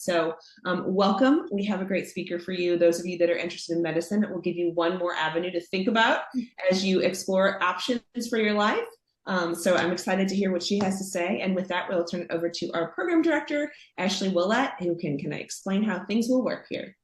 So, welcome. We have a great speaker for you. Those of you that are interested in medicine, it will give you one more avenue to think about as you explore options for your life. So I'm excited to hear what she has to say. And with that, we'll turn it over to our program director, Ashley Willett, who can kind of explain how things will work here.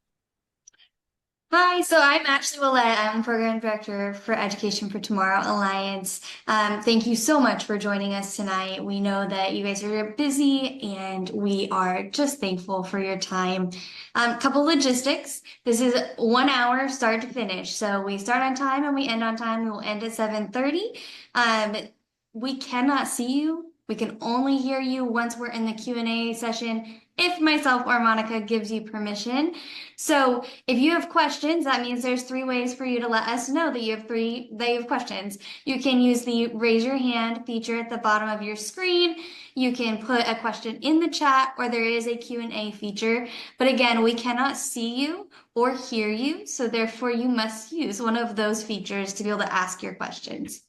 Hi, so I'm Ashley Willett. I'm Program Director for Education for Tomorrow Alliance. Thank you so much for joining us tonight. We know that you guys are busy and we are just thankful for your time. Couple logistics. This is 1 hour start to finish. So we start on time and we end on time. We will end at 7:30. We cannot see you. We can only hear you once we're in the Q&A session, if myself or Monica gives you permission. So if you have questions, that means there's 3 ways for you to let us know that you have questions. You can use the raise your hand feature at the bottom of your screen. You can put a question in the chat, or there is a Q&A feature. But again, we cannot see you or hear you, so therefore you must use one of those features to be able to ask your questions.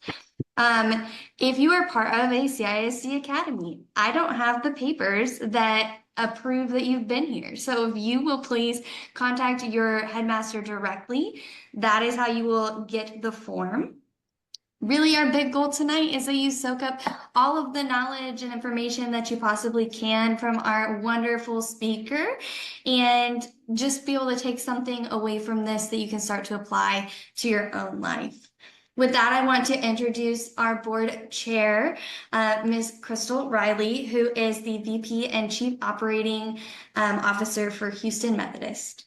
If you are part of a CISC Academy, I don't have the papers that approve that you've been here. So if you will please contact your headmaster directly, that is how you will get the form. Really, our big goal tonight is that you soak up all of the knowledge and information that you possibly can from our wonderful speaker and just be able to take something away from this that you can start to apply to your own life. With that, I want to introduce our board chair, Ms. Crystal Riley, who is the VP and Chief Operating Officer for Houston Methodist.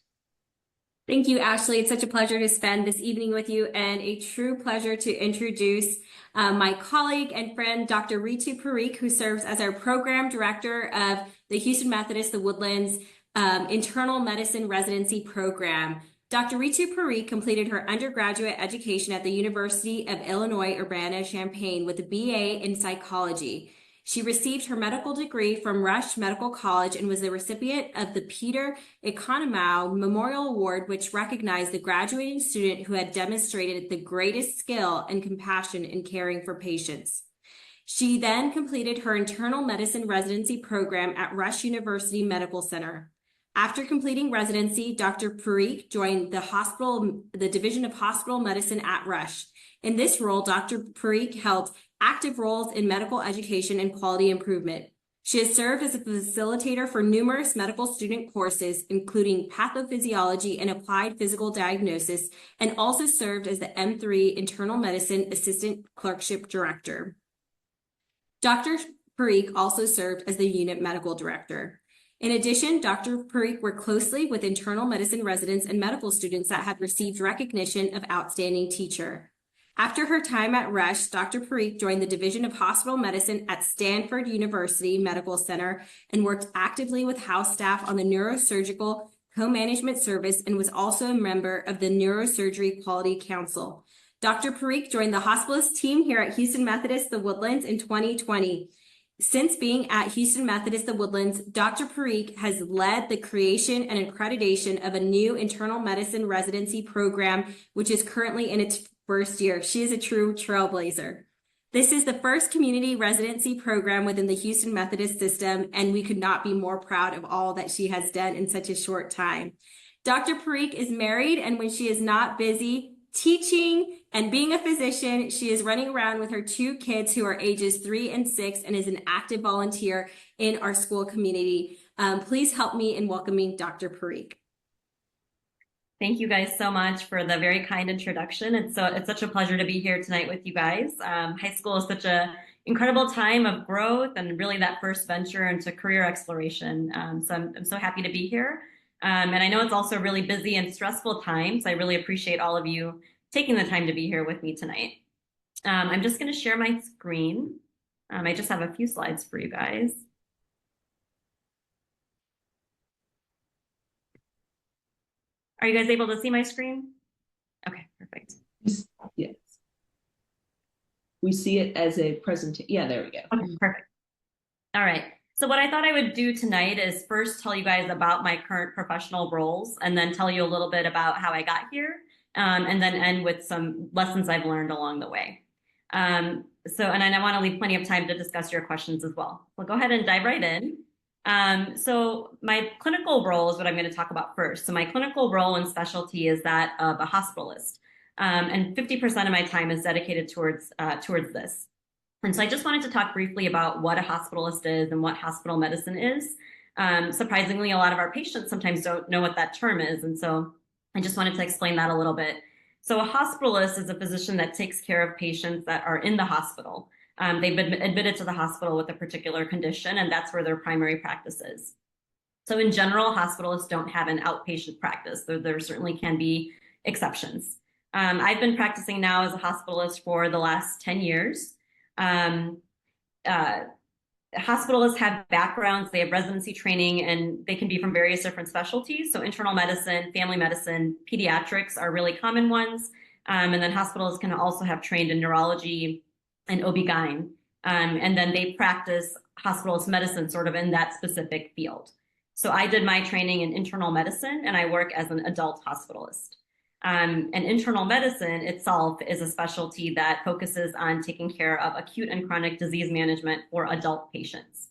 Thank you, Ashley. It's such a pleasure to spend this evening with you and a true pleasure to introduce my colleague and friend, Dr. Ritu Parikh, who serves as our Program Director of the Houston Methodist, the Woodlands Internal Medicine Residency Program. Dr. Ritu Parikh completed her undergraduate education at the University of Illinois Urbana-Champaign with a BA in psychology. She received her medical degree from Rush Medical College and was the recipient of the Peter Economou Memorial Award, which recognized the graduating student who had demonstrated the greatest skill and compassion in caring for patients. She then completed her internal medicine residency program at Rush University Medical Center. After completing residency, Dr. Parikh joined the Division of Hospital Medicine at Rush. In this role, Dr. Parikh held active roles in medical education and quality improvement. She has served as a facilitator for numerous medical student courses, including pathophysiology and applied physical diagnosis, and also served as the M3 Internal Medicine Assistant Clerkship Director. Dr. Parikh also served as the Unit Medical Director. In addition, Dr. Parikh worked closely with internal medicine residents and medical students that have received recognition of outstanding teacher. After her time at Rush, Dr. Parikh joined the Division of Hospital Medicine at Stanford University Medical Center and worked actively with house staff on the Neurosurgical Co-Management Service and was also a member of the Neurosurgery Quality Council. Dr. Parikh joined the hospitalist team here at Houston Methodist, the Woodlands in 2020. Since being at Houston Methodist, the Woodlands, Dr. Parikh has led the creation and accreditation of a new internal medicine residency program, which is currently in its first year. She is a true trailblazer. This is the first community residency program within the Houston Methodist system, and we could not be more proud of all that she has done in such a short time. Dr. Parikh is married, and when she is not busy teaching and being a physician, she is running around with her 2 kids who are ages 3 and 6 and is an active volunteer in our school community. Please help me in welcoming Dr. Parikh. Thank you guys so much for the very kind introduction. It's such a pleasure to be here tonight with you guys. High school is such an incredible time of growth and really that first venture into career exploration. So I'm so happy to be here. And I know it's also a really busy and stressful time, so I really appreciate all of you taking the time to be here with me tonight. I'm just going to share my screen. I just have a few slides for you guys. Are you guys able to see my screen? Okay, perfect. Yes. We see it as a presentation. Yeah, there we go. Okay, perfect. All right. So what I thought I would do tonight is first tell you guys about my current professional roles and then tell you a little bit about how I got here and then end with some lessons I've learned along the way. And I want to leave plenty of time to discuss your questions as well. We'll go ahead and dive right in. So my clinical role is what I'm going to talk about first. So my clinical role and specialty is that of a hospitalist. And 50% of my time is dedicated towards this. And so I just wanted to talk briefly about what a hospitalist is and what hospital medicine is. Surprisingly, a lot of our patients sometimes don't know what that term is. And so I just wanted to explain that a little bit. So a hospitalist is a physician that takes care of patients that are in the hospital. They've been admitted to the hospital with a particular condition, and that's where their primary practice is. So in general, hospitalists don't have an outpatient practice, though there certainly can be exceptions. I've been practicing now as a hospitalist for the last 10 years. Hospitalists have backgrounds, they have residency training, and they can be from various different specialties. So internal medicine, family medicine, pediatrics are really common ones. And then hospitals can also have trained in neurology and OB-GYN. And then they practice hospitalist medicine sort of in that specific field. So I did my training in internal medicine, and I work as an adult hospitalist. And internal medicine itself is a specialty that focuses on taking care of acute and chronic disease management for adult patients.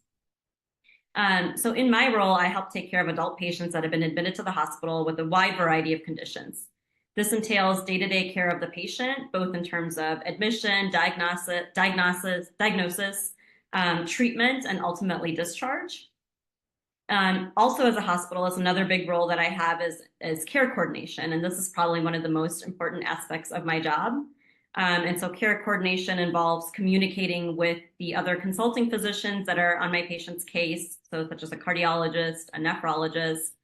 So in my role, I help take care of adult patients that have been admitted to the hospital with a wide variety of conditions. This entails day-to-day care of the patient, both in terms of admission, diagnosis, treatment, and ultimately discharge. Also as a hospitalist, another big role that I have is care coordination. And this is probably one of the most important aspects of my job. And so care coordination involves communicating with the other consulting physicians that are on my patient's case, so such as a cardiologist, a nephrologist,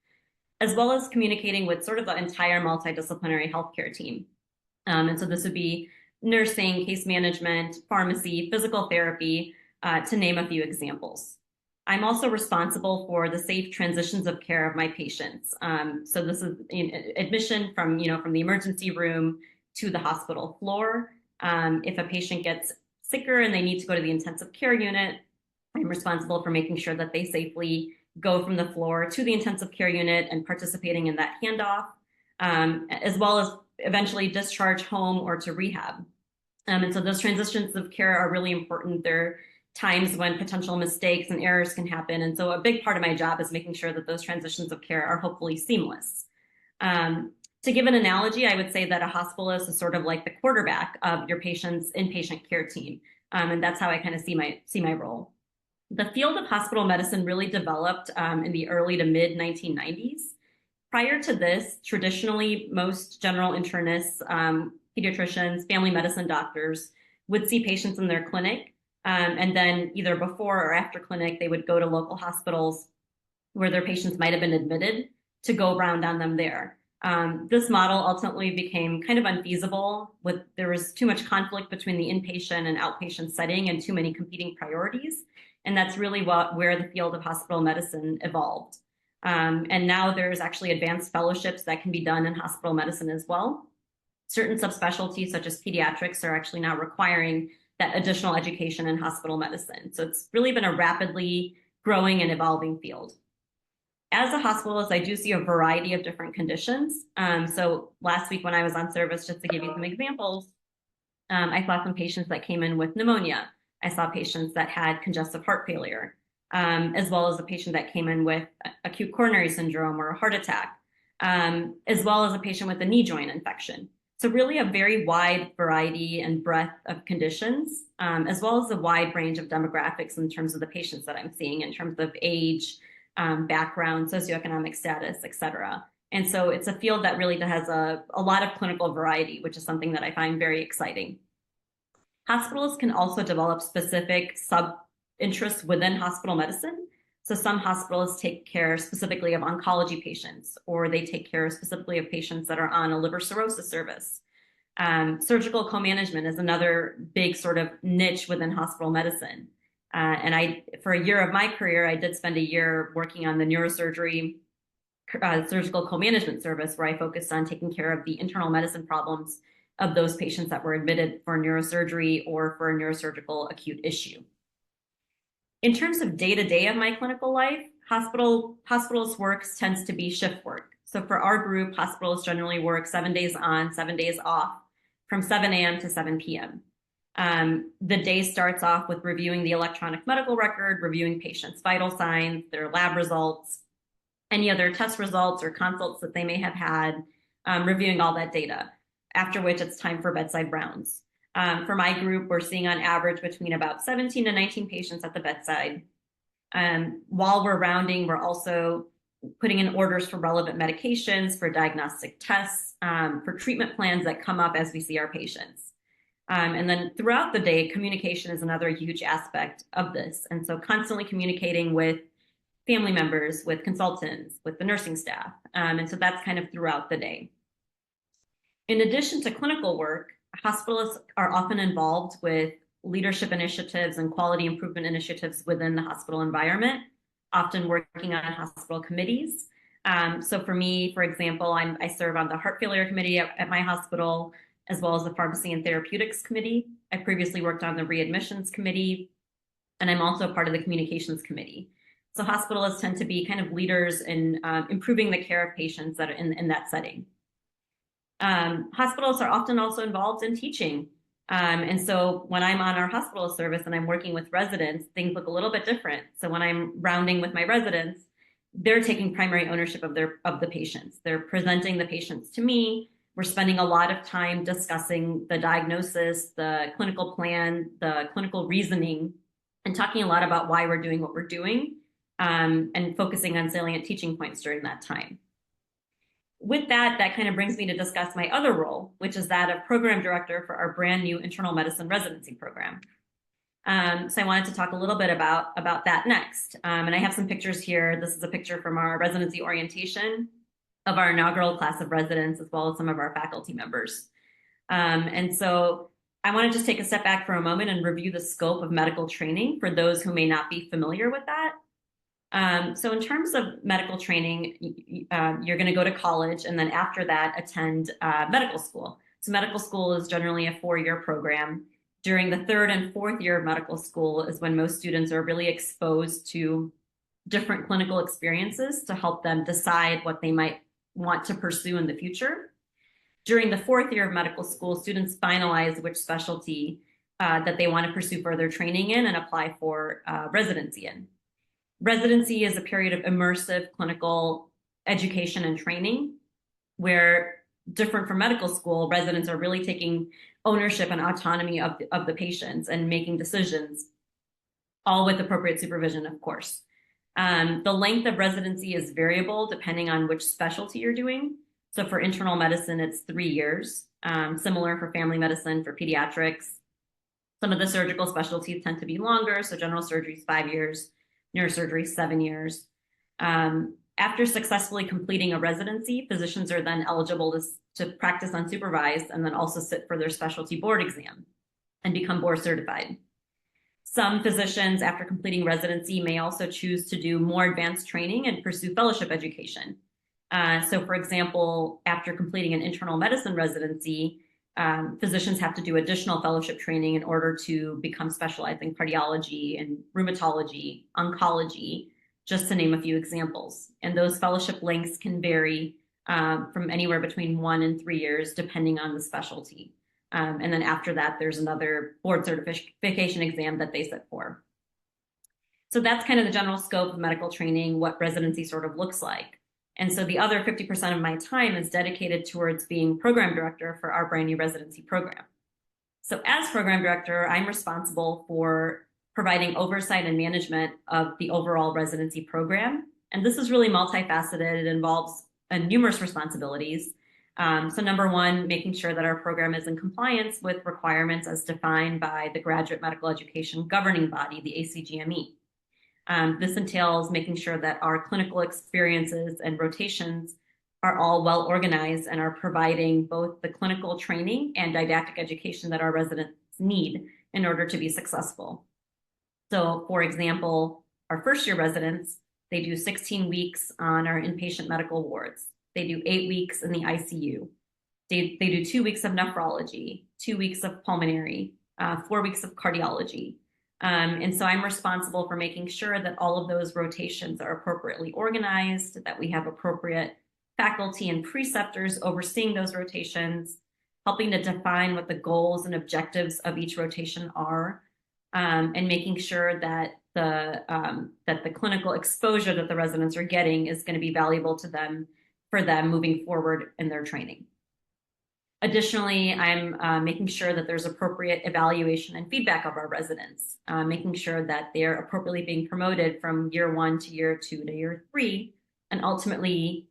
as well as communicating with sort of the entire multidisciplinary healthcare team. And so this would be nursing, case management, pharmacy, physical therapy, to name a few examples. I'm also responsible for the safe transitions of care of my patients. So this is admission from the emergency room to the hospital floor. If a patient gets sicker and they need to go to the intensive care unit, I'm responsible for making sure that they safely go from the floor to the intensive care unit and participating in that handoff, as well as eventually discharge home or to rehab. And so those transitions of care are really important. They're times when potential mistakes and errors can happen. And so a big part of my job is making sure that those transitions of care are hopefully seamless. To give an analogy, I would say that a hospitalist is sort of like the quarterback of your patient's inpatient care team. And that's how I kind of see my role. The field of hospital medicine really developed in the early to mid 1990s. Prior to this, traditionally, most general internists, pediatricians, family medicine doctors would see patients in their clinic. And then either before or after clinic, they would go to local hospitals where their patients might have been admitted to go round on them there. This model ultimately became kind of unfeasible. There was too much conflict between the inpatient and outpatient setting and too many competing priorities. And that's really where the field of hospital medicine evolved. And now there's actually advanced fellowships that can be done in hospital medicine as well. Certain subspecialties such as pediatrics are actually now requiring that additional education in hospital medicine. So it's really been a rapidly growing and evolving field. As a hospitalist, I do see a variety of different conditions. So last week when I was on service, just to give you some examples, I saw some patients that came in with pneumonia. I saw patients that had congestive heart failure, as well as a patient that came in with acute coronary syndrome or a heart attack, as well as a patient with a knee joint infection. So really a very wide variety and breadth of conditions, as well as a wide range of demographics in terms of the patients that I'm seeing in terms of age, background, socioeconomic status, et cetera. And so it's a field that really has a lot of clinical variety, which is something that I find very exciting. Hospitals can also develop specific sub-interests within hospital medicine. So some hospitals take care specifically of oncology patients, or they take care specifically of patients that are on a liver cirrhosis service. Surgical co-management is another big sort of niche within hospital medicine. And for a year of my career, I did spend a year working on the neurosurgery surgical co-management service, where I focused on taking care of the internal medicine problems of those patients that were admitted for neurosurgery or for a neurosurgical acute issue. In terms of day-to-day of my clinical life, hospitals work tends to be shift work. So for our group, hospitals generally work 7 days on, 7 days off, from 7 a.m. to 7 p.m. The day starts off with reviewing the electronic medical record, reviewing patients' vital signs, their lab results, any other test results or consults that they may have had, reviewing all that data, after which it's time for bedside rounds. For my group, we're seeing on average between about 17 to 19 patients at the bedside. While we're rounding, we're also putting in orders for relevant medications, for diagnostic tests, for treatment plans that come up as we see our patients. And then throughout the day, communication is another huge aspect of this. And so constantly communicating with family members, with consultants, with the nursing staff. And so that's kind of throughout the day. In addition to clinical work, hospitalists are often involved with leadership initiatives and quality improvement initiatives within the hospital environment, often working on hospital committees. So for me, for example, I serve on the heart failure committee at my hospital, as well as the pharmacy and therapeutics committee. I previously worked on the readmissions committee, and I'm also part of the communications committee. So hospitalists tend to be kind of leaders in improving the care of patients that are in that setting. Hospitals are often also involved in teaching. And so when I'm on our hospital service and I'm working with residents, things look a little bit different. So when I'm rounding with my residents, they're taking primary ownership of the patients. They're presenting the patients to me. We're spending a lot of time discussing the diagnosis, the clinical plan, the clinical reasoning, and talking a lot about why we're doing what we're doing, and focusing on salient teaching points during that time. With that, that kind of brings me to discuss my other role, which is that of program director for our brand new internal medicine residency program. So I wanted to talk a little bit about that next. And I have some pictures here. This is a picture from our residency orientation of our inaugural class of residents, as well as some of our faculty members. And so I want to just take a step back for a moment and review the scope of medical training for those who may not be familiar with that. So in terms of medical training, you're going to go to college and then after that attend medical school. So medical school is generally a 4-year program. During the 3rd and 4th year of medical school is when most students are really exposed to different clinical experiences to help them decide what they might want to pursue in the future. During the 4th year of medical school, students finalize which specialty that they want to pursue further training in and apply for residency in. Residency is a period of immersive clinical education and training where, different from medical school, residents are really taking ownership and autonomy of the patients and making decisions, all with appropriate supervision, of course. The length of residency is variable depending on which specialty you're doing. So for internal medicine, it's 3 years, similar for family medicine, for pediatrics. Some of the surgical specialties tend to be longer, so general surgery is 5 years, neurosurgery 7 years. After successfully completing a residency, physicians are then eligible to practice unsupervised and then also sit for their specialty board exam and become board certified. Some physicians, after completing residency, may also choose to do more advanced training and pursue fellowship education. So for example, after completing an internal medicine residency, physicians have to do additional fellowship training in order to become specialized in cardiology and rheumatology, oncology, just to name a few examples. And those fellowship lengths can vary from anywhere between 1 and 3 years, depending on the specialty. And then after that, there's another board certification exam that they sit for. So that's kind of the general scope of medical training, what residency sort of looks like. And so the other 50% of my time is dedicated towards being program director for our brand new residency program. So as program director, I'm responsible for providing oversight and management of the overall residency program. And this is really multifaceted. It involves numerous responsibilities. So number one, making sure that our program is in compliance with requirements as defined by the Graduate Medical Education Governing Body, the ACGME. This entails making sure that our clinical experiences and rotations are all well organized and are providing both the clinical training and didactic education that our residents need in order to be successful. So for example, our first year residents, they do 16 weeks on our inpatient medical wards. They do 8 weeks in the ICU. They do 2 weeks of nephrology, 2 weeks of pulmonary, 4 weeks of cardiology. And so I'm responsible for making sure that all of those rotations are appropriately organized, that we have appropriate faculty and preceptors overseeing those rotations, helping to define what the goals and objectives of each rotation are, and making sure that the clinical exposure that the residents are getting is going to be valuable to them for them moving forward in their training. Additionally, I'm making sure that there's appropriate evaluation and feedback of our residents, making sure that they're appropriately being promoted from year 1 to year 2 to year 3, and ultimately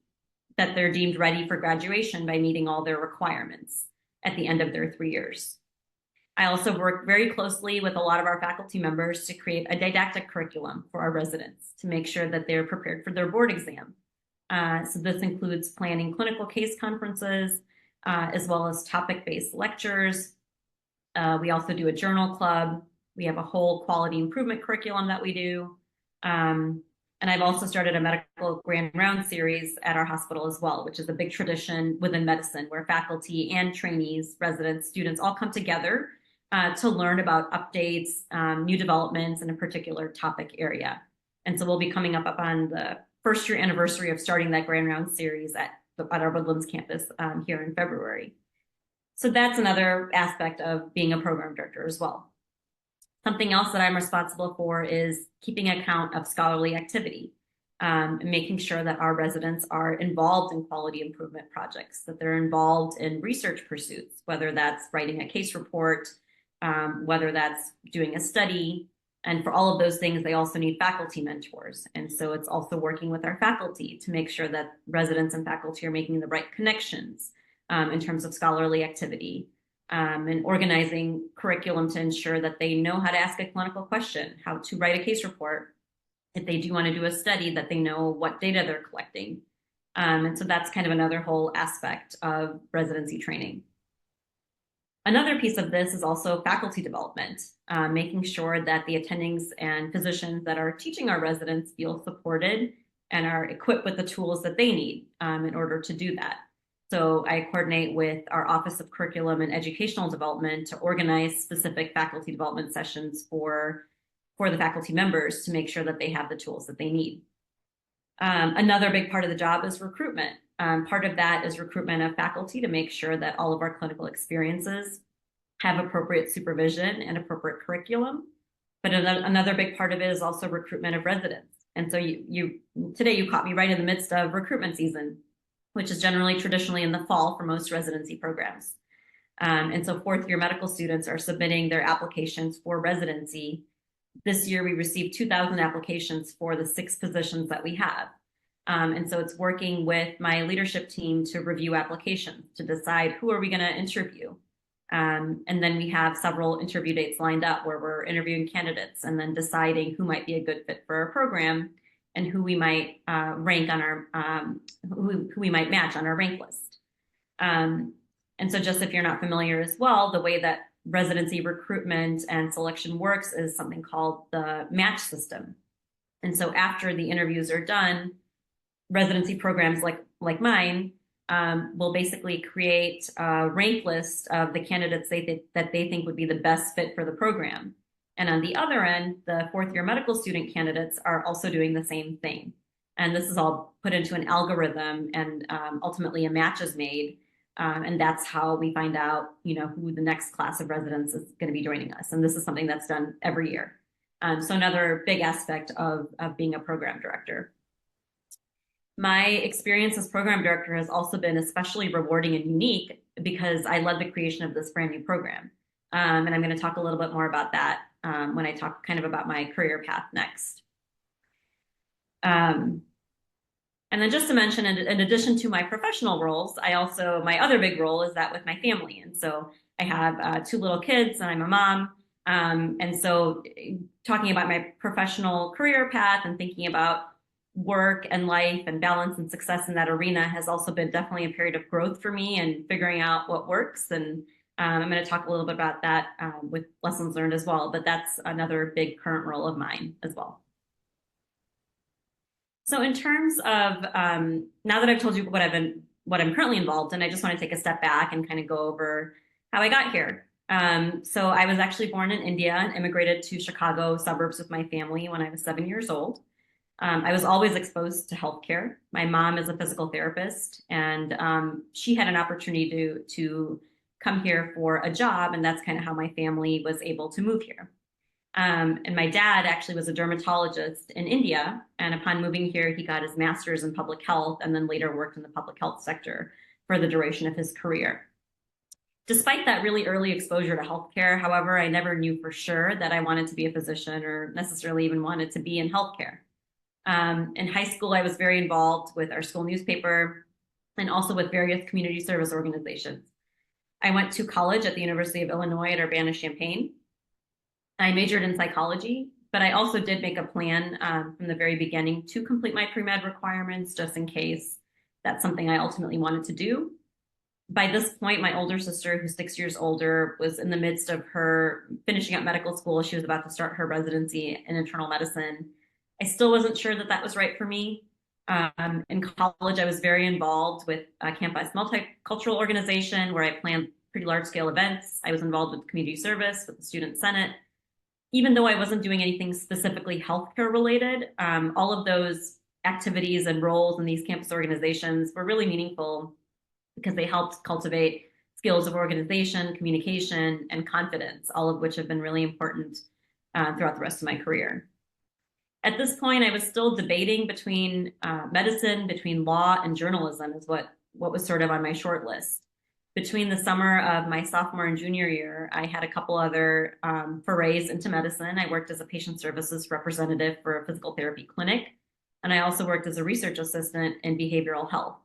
that they're deemed ready for graduation by meeting all their requirements at the end of their 3 years. I also work very closely with a lot of our faculty members to create a didactic curriculum for our residents to make sure that they're prepared for their board exam. So this includes planning clinical case conferences, as well as topic-based lectures. We also do a journal club. We have a whole quality improvement curriculum that we do. And I've also started a medical grand round series at our hospital as well, which is a big tradition within medicine where faculty and trainees, residents, students all come together to learn about updates, new developments in a particular topic area. And so we'll be coming up on the first year anniversary of starting that grand round series at our Woodlands campus here in February. So that's another aspect of being a program director as well. Something else that I'm responsible for is keeping account of scholarly activity, and making sure that our residents are involved in quality improvement projects, that they're involved in research pursuits, whether that's writing a case report, whether that's doing a study. And for all of those things, they also need faculty mentors. And so it's also working with our faculty to make sure that residents and faculty are making the right connections in terms of scholarly activity, and organizing curriculum to ensure that they know how to ask a clinical question, how to write a case report. If they do want to do a study, that they know what data they're collecting. And so that's kind of another whole aspect of residency training. Another piece of this is also faculty development, making sure that the attendings and physicians that are teaching our residents feel supported and are equipped with the tools that they need in order to do that. So I coordinate with our Office of Curriculum and Educational Development to organize specific faculty development sessions for the faculty members to make sure that they have the tools that they need. Another big part of the job is recruitment. Part of that is recruitment of faculty to make sure that all of our clinical experiences have appropriate supervision and appropriate curriculum. But another big part of it is also recruitment of residents. And so today you caught me right in the midst of recruitment season, which is generally traditionally in the fall for most residency programs. And so 4th year medical students are submitting their applications for residency. This year we received 2,000 applications for the 6 positions that we have. And so it's working with my leadership team to review applications, to decide who are we going to interview. And then we have several interview dates lined up where we're interviewing candidates and then deciding who might be a good fit for our program and who we might rank on our, who we might match on our rank list. And so just if you're not familiar as well, the way that residency recruitment and selection works is something called the match system. And so after the interviews are done, residency programs like mine will basically create a rank list of the candidates that they think would be the best fit for the program. And on the other end, the 4th year medical student candidates are also doing the same thing. And this is all put into an algorithm, and ultimately a match is made. And that's how we find out, who the next class of residents is going to be joining us. And this is something that's done every year. So another big aspect of being a program director. My experience as program director has also been especially rewarding and unique because I led the creation of this brand new program. And I'm going to talk a little bit more about that when I talk kind of about my career path next. And then just to mention, in addition to my professional roles, my other big role is that with my family. And so I have 2 little kids and I'm a mom. And so talking about my professional career path and thinking about work and life and balance and success in that arena has also been definitely a period of growth for me and figuring out what works. And I'm going to talk a little bit about that with lessons learned as well, but that's another big current role of mine as well. So in terms of, now that I've told you what I'm currently involved in, I just want to take a step back and kind of go over how I got here. So I was actually born in India and immigrated to Chicago suburbs with my family when I was 7 years old. I was always exposed to healthcare. My mom is a physical therapist, and she had an opportunity to come here for a job, and that's kind of how my family was able to move here. And my dad actually was a dermatologist in India, and upon moving here, he got his master's in public health and then later worked in the public health sector for the duration of his career. Despite that really early exposure to healthcare, however, I never knew for sure that I wanted to be a physician or necessarily even wanted to be in healthcare. In high school, I was very involved with our school newspaper and also with various community service organizations. I went to college at the University of Illinois at Urbana-Champaign. I majored in psychology, but I also did make a plan from the very beginning to complete my pre-med requirements just in case that's something I ultimately wanted to do. By this point, my older sister, who's 6 years older, was in the midst of her finishing up medical school. She was about to start her residency in internal medicine. I still wasn't sure that that was right for me. In college, I was very involved with a campus multicultural organization where I planned pretty large-scale events. I was involved with community service, with the student senate. Even though I wasn't doing anything specifically healthcare related, all of those activities and roles in these campus organizations were really meaningful because they helped cultivate skills of organization, communication, and confidence, all of which have been really important throughout the rest of my career. At this point, I was still debating between medicine, between law, and journalism is what was sort of on my short list. Between the summer of my sophomore and junior year, I had a couple other forays into medicine. I worked as a patient services representative for a physical therapy clinic, and I also worked as a research assistant in behavioral health.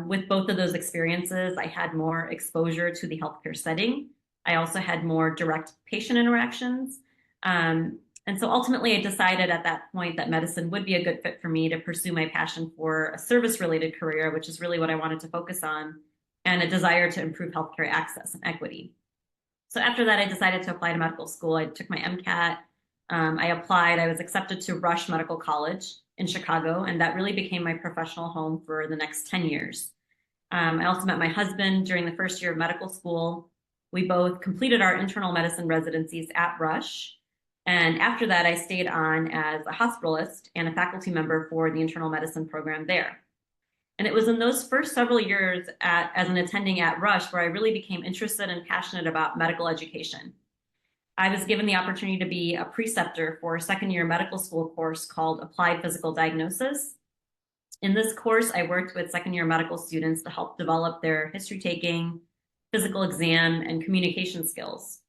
With both of those experiences, I had more exposure to the healthcare setting. I also had more direct patient interactions. And so ultimately, I decided at that point that medicine would be a good fit for me to pursue my passion for a service-related career, which is really what I wanted to focus on, and a desire to improve healthcare access and equity. So after that, I decided to apply to medical school. I took my MCAT. I applied. I was accepted to Rush Medical College in Chicago, and that really became my professional home for the next 10 years. I also met my husband during the first year of medical school. We both completed our internal medicine residencies at Rush. And after that, I stayed on as a hospitalist and a faculty member for the internal medicine program there. And it was in those first several years as an attending at Rush where I really became interested and passionate about medical education. I was given the opportunity to be a preceptor for a second-year medical school course called Applied Physical Diagnosis. In this course, I worked with second-year medical students to help develop their history-taking, physical exam, and communication skills.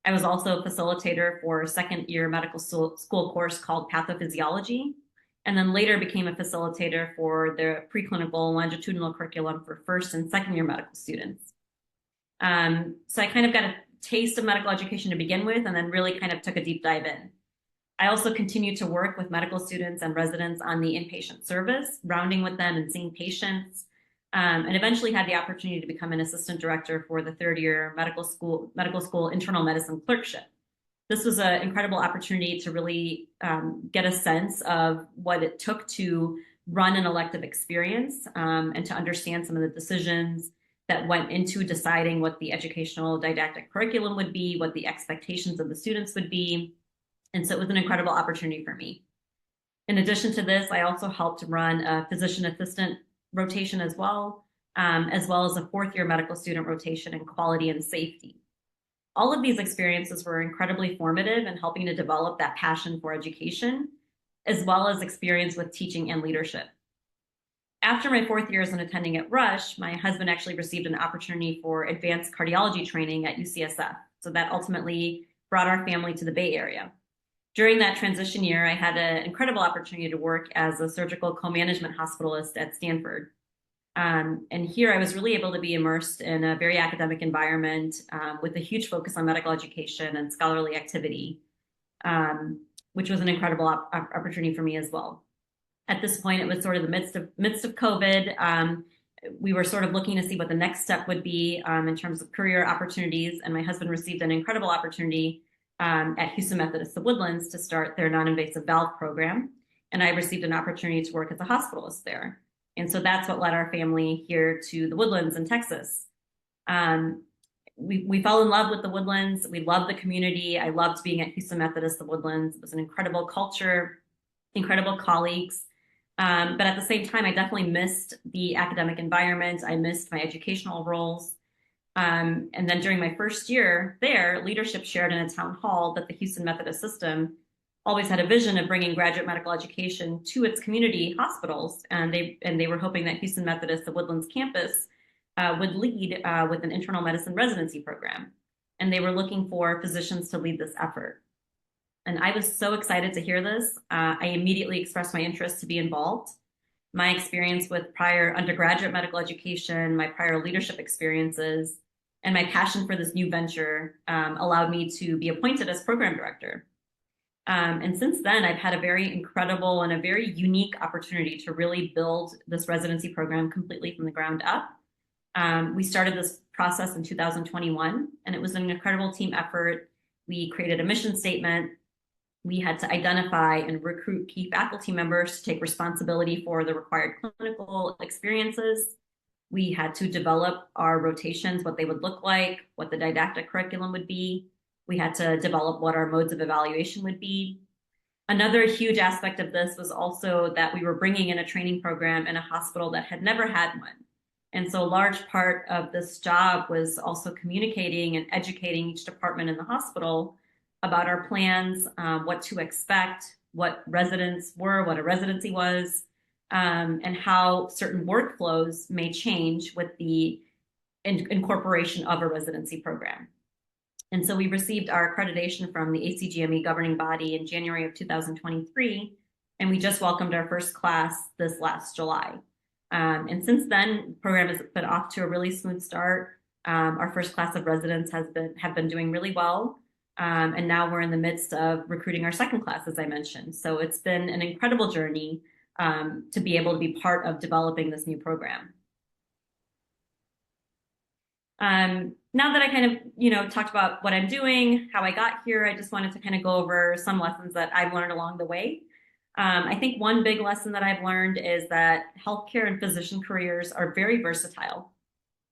I was also a facilitator for a second-year medical school course called Pathophysiology, and then later became a facilitator for the preclinical longitudinal curriculum for first and second-year medical students. So I kind of got a taste of medical education to begin with, and then really kind of took a deep dive in. I also continued to work with medical students and residents on the inpatient service, rounding with them and seeing patients, and eventually had the opportunity to become an assistant director for the third-year medical school internal medicine clerkship. This was an incredible opportunity to really get a sense of what it took to run an elective experience and to understand some of the decisions that went into deciding what the educational didactic curriculum would be, what the expectations of the students would be. And so it was an incredible opportunity for me. In addition to this, I also helped run a physician assistant rotation as well as a fourth-year medical student rotation in quality and safety. All of these experiences were incredibly formative in helping to develop that passion for education, as well as experience with teaching and leadership. After my fourth year as an attending at Rush, my husband actually received an opportunity for advanced cardiology training at UCSF. So that ultimately brought our family to the Bay Area. During that transition year, I had an incredible opportunity to work as a surgical co-management hospitalist at Stanford. And here I was really able to be immersed in a very academic environment with a huge focus on medical education and scholarly activity, which was an incredible opportunity for me as well. At this point, it was sort of the midst of COVID. We were sort of looking to see what the next step would be in terms of career opportunities. And my husband received an incredible opportunity at Houston Methodist The Woodlands to start their non-invasive valve program. And I received an opportunity to work as a hospitalist there. And so that's what led our family here to the Woodlands in Texas. We fell in love with the Woodlands. We loved the community. I loved being at Houston Methodist The Woodlands. It was an incredible culture, incredible colleagues. But at the same time, I definitely missed the academic environment. I missed my educational roles. And then during my first year there, leadership shared in a town hall that the Houston Methodist system always had a vision of bringing graduate medical education to its community hospitals. And they were hoping that Houston Methodist, the Woodlands campus, would lead with an internal medicine residency program. And they were looking for physicians to lead this effort. And I was so excited to hear this. I immediately expressed my interest to be involved. My experience with prior undergraduate medical education, my prior leadership experiences, and my passion for this new venture allowed me to be appointed as program director. And since then, I've had a very incredible and a very unique opportunity to really build this residency program completely from the ground up. We started this process in 2021, and it was an incredible team effort. We created a mission statement. We had to identify and recruit key faculty members to take responsibility for the required clinical experiences. We had to develop our rotations, what they would look like, what the didactic curriculum would be. We had to develop what our modes of evaluation would be. Another huge aspect of this was also that we were bringing in a training program in a hospital that had never had one. And so a large part of this job was also communicating and educating each department in the hospital about our plans, what to expect, what residents were, what a residency was, and how certain workflows may change with the incorporation of a residency program. And so we received our accreditation from the ACGME governing body in January of 2023, and we just welcomed our first class this last July. And since then, the program has been off to a really smooth start. Our first class of residents have been doing really well. And now we're in the midst of recruiting our second class, as I mentioned. So it's been an incredible journey to be able to be part of developing this new program. Now that I kind of, talked about what I'm doing, how I got here, I just wanted to kind of go over some lessons that I've learned along the way. I think one big lesson that I've learned is that healthcare and physician careers are very versatile.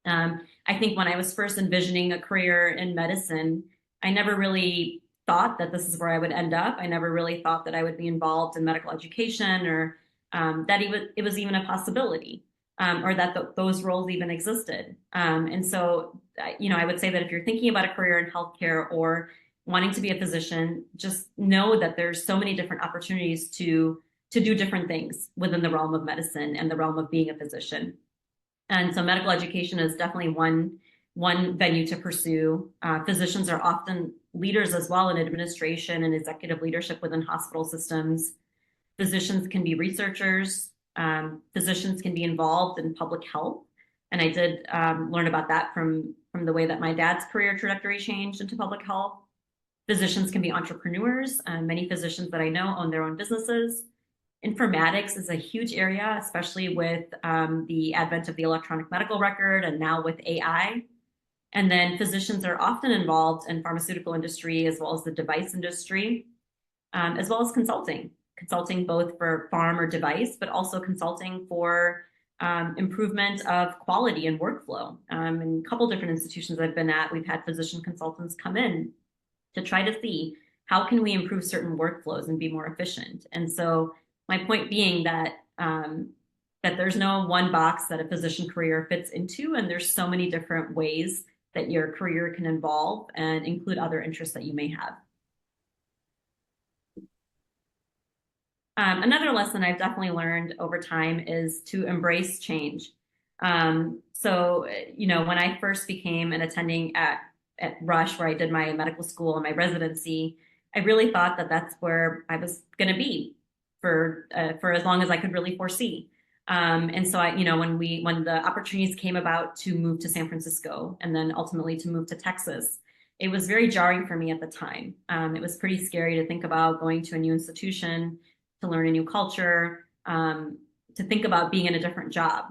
I think when I was first envisioning a career in medicine, I never really thought that this is where I would end up. I never really thought that I would be involved in medical education or that it was even a possibility or that those roles even existed. And so, I would say that if you're thinking about a career in healthcare or wanting to be a physician, just know that there's so many different opportunities to do different things within the realm of medicine and the realm of being a physician. And so medical education is definitely one venue to pursue. Physicians are often leaders as well in administration and executive leadership within hospital systems. Physicians can be researchers. Physicians can be involved in public health. And I did learn about that from the way that my dad's career trajectory changed into public health. Physicians can be entrepreneurs. Many physicians that I know own their own businesses. Informatics is a huge area, especially with the advent of the electronic medical record and now with AI. And then physicians are often involved in pharmaceutical industry as well as the device industry, as well as consulting both for farm or device, but also consulting for improvement of quality and workflow. In a couple different institutions I've been at, we've had physician consultants come in to try to see how can we improve certain workflows and be more efficient. And so my point being that that there's no one box that a physician career fits into, and there's so many different ways that your career can involve and include other interests that you may have. Another lesson I've definitely learned over time is to embrace change. So, when I first became an attending at Rush, where I did my medical school and my residency, I really thought that that's where I was going to be for as long as I could really foresee. And so when the opportunities came about to move to San Francisco and then ultimately to move to Texas, it was very jarring for me at the time. It was pretty scary to think about going to a new institution, to learn a new culture, to think about being in a different job.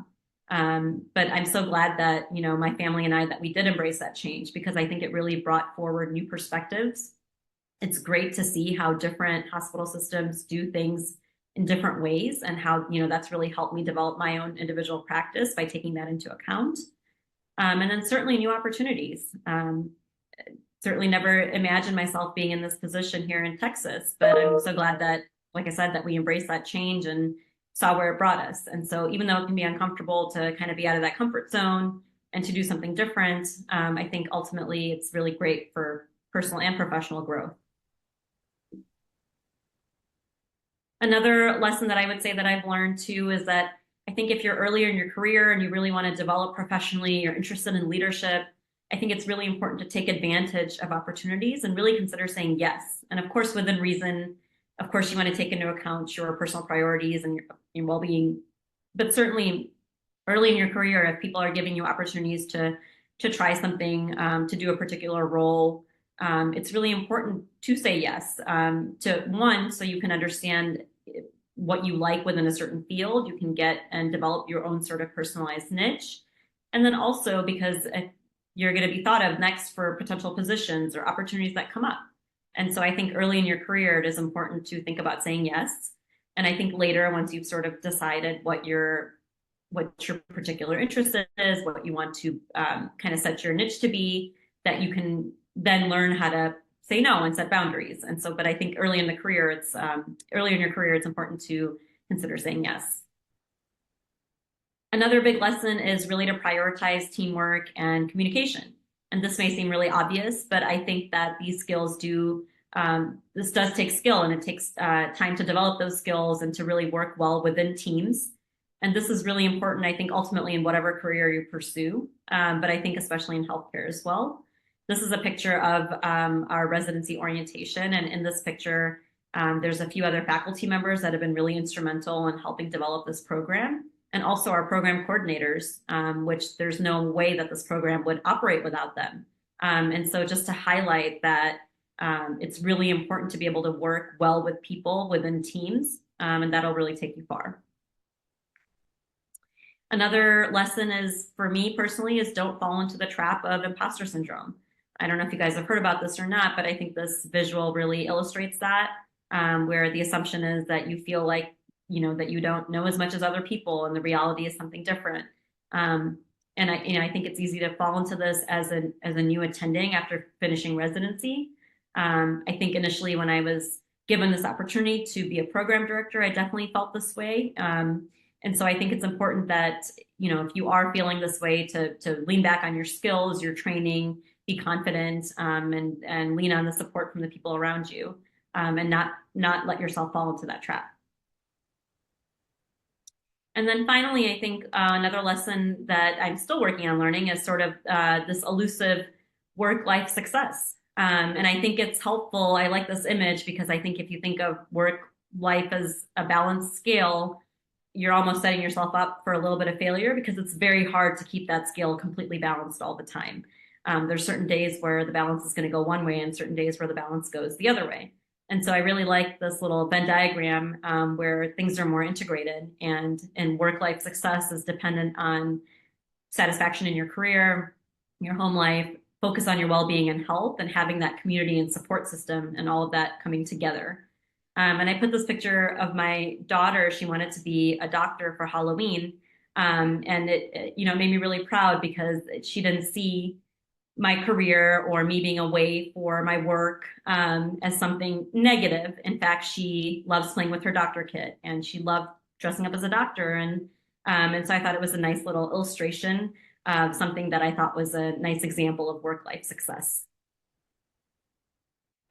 But I'm so glad that, my family and I, that we did embrace that change, because I think it really brought forward new perspectives. It's great to see how different hospital systems do things in different ways, and how, that's really helped me develop my own individual practice by taking that into account. And then certainly new opportunities. Certainly never imagined myself being in this position here in Texas, but I'm so glad that, like I said, that we embraced that change and saw where it brought us. And so even though it can be uncomfortable to kind of be out of that comfort zone, and to do something different, I think ultimately it's really great for personal and professional growth. Another lesson that I would say that I've learned too is that I think if you're earlier in your career and you really want to develop professionally, you're interested in leadership, I think it's really important to take advantage of opportunities and really consider saying yes. And of course, within reason, of course, you want to take into account your personal priorities and your well-being, but certainly early in your career, if people are giving you opportunities to try something, to do a particular role, it's really important to say yes, to one, so you can understand what you like within a certain field, you can get and develop your own sort of personalized niche. And then also because you're going to be thought of next for potential positions or opportunities that come up. And so I think early in your career, it is important to think about saying yes. And I think later, once you've sort of decided what your particular interest is, what you want to kind of set your niche to be, that you can then learn how to say no and set boundaries. And so, but I think early in your career, it's important to consider saying yes. Another big lesson is really to prioritize teamwork and communication. And this may seem really obvious, but I think that these skills this does take skill, and it takes time to develop those skills and to really work well within teams. And this is really important, I think, ultimately in whatever career you pursue, but I think especially in healthcare as well. This is a picture of our residency orientation. And in this picture, there's a few other faculty members that have been really instrumental in helping develop this program. And also our program coordinators, which there's no way that this program would operate without them. And so just to highlight that it's really important to be able to work well with people within teams, and that'll really take you far. Another lesson is, for me personally, is don't fall into the trap of imposter syndrome. I don't know if you guys have heard about this or not, but I think this visual really illustrates that, where the assumption is that you feel like, that you don't know as much as other people, and the reality is something different. And I think it's easy to fall into this as a new attending after finishing residency. I think initially when I was given this opportunity to be a program director, I definitely felt this way. And so I think it's important that, if you are feeling this way, to lean back on your skills, your training, be confident, and lean on the support from the people around you, and not let yourself fall into that trap. And then finally, I think another lesson that I'm still working on learning is sort of this elusive work-life success. And I think it's helpful. I like this image because I think if you think of work-life as a balanced scale, you're almost setting yourself up for a little bit of failure, because it's very hard to keep that scale completely balanced all the time. There's certain days where the balance is going to go one way and certain days where the balance goes the other way. And so I really like this little Venn diagram where things are more integrated, and work-life success is dependent on satisfaction in your career, your home life, focus on your well-being and health, and having that community and support system and all of that coming together. And I put this picture of my daughter. She wanted to be a doctor for Halloween. And it made me really proud, because she didn't see my career or me being away for my work as something negative. In fact, she loves playing with her doctor kit, and she loved dressing up as a doctor. And so I thought it was a nice little illustration of something that I thought was a nice example of work-life success.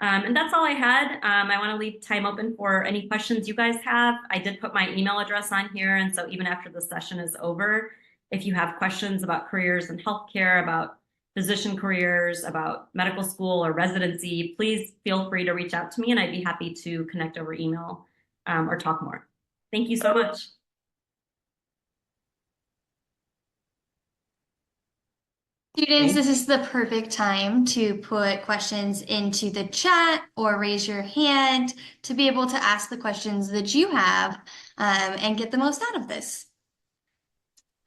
And that's all I had. I want to leave time open for any questions you guys have. I did put my email address on here, and so even after the session is over, if you have questions about careers in healthcare, about physician careers, about medical school or residency, please feel free to reach out to me, and I'd be happy to connect over email or talk more. Thank you so much. Students, this is the perfect time to put questions into the chat or raise your hand to be able to ask the questions that you have and get the most out of this.